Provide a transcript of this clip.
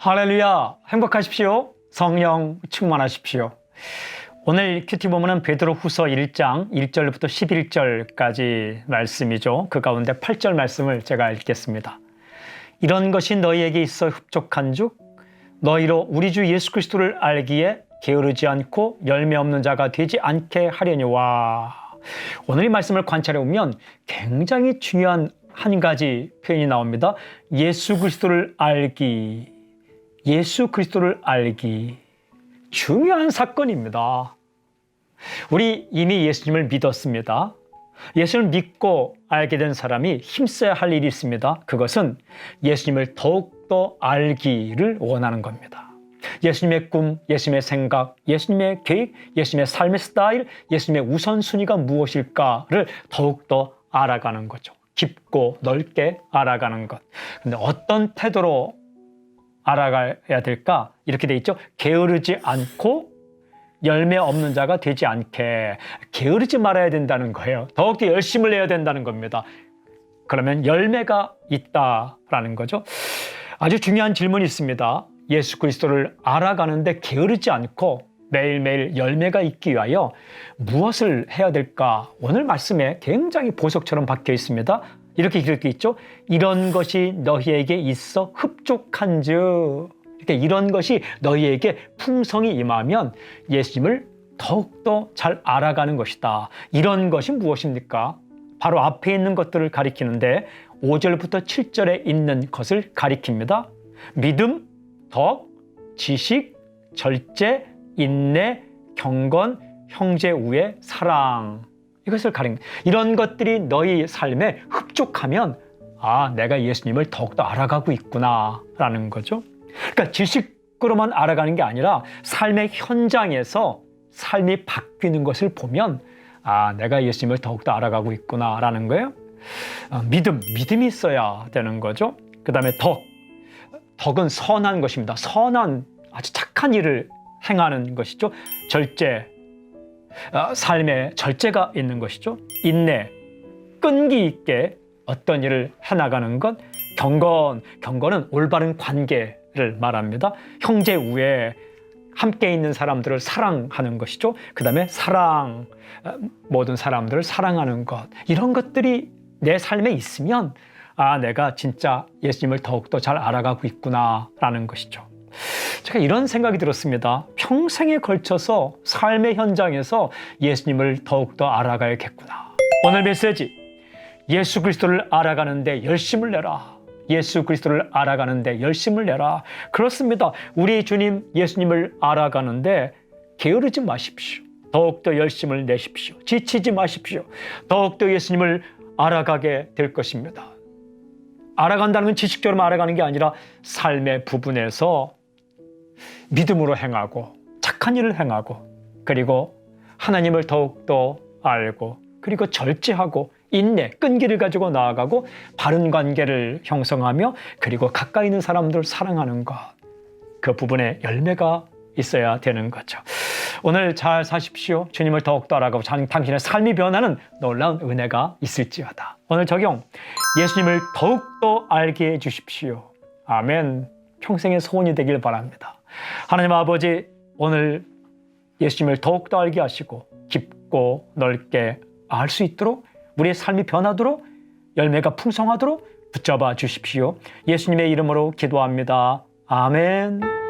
할렐루야, 행복하십시오. 성령 충만하십시오. 오늘 큐티 본문은 베드로후서 1장 1절부터 11절까지 말씀이죠. 그 가운데 8절 말씀을 제가 읽겠습니다. 이런 것이 너희에게 있어 흡족한즉 너희로 우리 주 예수 그리스도를 알기에 게으르지 않고 열매 없는 자가 되지 않게 하려니와. 오늘 이 말씀을 관찰해 보면 굉장히 중요한 한 가지 표현이 나옵니다. 예수 그리스도를 알기. 예수 그리스도를 알기. 중요한 사건입니다. 우리 이미 예수님을 믿었습니다. 예수님을 믿고 알게 된 사람이 힘써야 할 일이 있습니다. 그것은 예수님을 더욱더 알기를 원하는 겁니다. 예수님의 꿈, 예수님의 생각, 예수님의 계획, 예수님의 삶의 스타일, 예수님의 우선순위가 무엇일까를 더욱더 알아가는 거죠. 깊고 넓게 알아가는 것. 근데 어떤 태도로 알아가야 될까? 이렇게 돼 있죠. 게으르지 않고 열매 없는 자가 되지 않게. 게으르지 말아야 된다는 거예요. 더욱더 열심을 내야 된다는 겁니다. 그러면 열매가 있다라는 거죠. 아주 중요한 질문이 있습니다. 예수 그리스도를 알아가는데 게으르지 않고 매일매일 열매가 있기 위하여 무엇을 해야 될까? 오늘 말씀에 굉장히 보석처럼 박혀 있습니다. 이렇게 기록되어 있죠. 이런 것이 너희에게 있어 흡족한즉. 이렇게 이런 것이 너희에게 풍성이 임하면 예수님을 더욱더 잘 알아가는 것이다. 이런 것이 무엇입니까? 바로 앞에 있는 것들을 가리키는데 5절부터 7절에 있는 것을 가리킵니다. 믿음, 덕, 지식, 절제, 인내, 경건, 형제 우애, 사랑. 이것을 가립니다. 이런 것들이 너희 삶에 흡족하면 내가 예수님을 더욱더 알아가고 있구나 라는 거죠. 그러니까 지식으로만 알아가는 게 아니라 삶의 현장에서 삶이 바뀌는 것을 보면 내가 예수님을 더욱더 알아가고 있구나 라는 거예요. 믿음이 있어야 되는 거죠. 그 다음에 덕은 선한 것입니다. 선한 아주 착한 일을 행하는 것이죠. 절제, 삶에 절제가 있는 것이죠. 인내, 끈기 있게 어떤 일을 해나가는 것. 경건은 올바른 관계를 말합니다. 형제 우애, 함께 있는 사람들을 사랑하는 것이죠. 그 다음에 사랑, 모든 사람들을 사랑하는 것. 이런 것들이 내 삶에 있으면 내가 진짜 예수님을 더욱더 잘 알아가고 있구나라는 것이죠. 제가 이런 생각이 들었습니다. 평생에 걸쳐서 삶의 현장에서 예수님을 더욱더 알아가야겠구나. 오늘 메시지, 예수 그리스도를 알아가는데 열심을 내라. 예수 그리스도를 알아가는데 열심을 내라. 그렇습니다. 우리 주님 예수님을 알아가는데 게으르지 마십시오. 더욱더 열심을 내십시오. 지치지 마십시오. 더욱더 예수님을 알아가게 될 것입니다. 알아간다는 건 지식적으로 알아가는 게 아니라 삶의 부분에서 믿음으로 행하고 착한 일을 행하고 그리고 하나님을 더욱더 알고 그리고 절제하고 인내, 끈기를 가지고 나아가고 바른 관계를 형성하며 그리고 가까이 있는 사람들을 사랑하는 것. 그 부분에 열매가 있어야 되는 거죠. 오늘 잘 사십시오. 주님을 더욱더 알아가고 당신의 삶이 변하는 놀라운 은혜가 있을지어다. 오늘 적용, 예수님을 더욱더 알게 해주십시오. 아멘. 평생의 소원이 되길 바랍니다. 하나님 아버지, 오늘 예수님을 더욱더 알게 하시고 깊고 넓게 알 수 있도록 우리의 삶이 변하도록 열매가 풍성하도록 붙잡아 주십시오. 예수님의 이름으로 기도합니다. 아멘.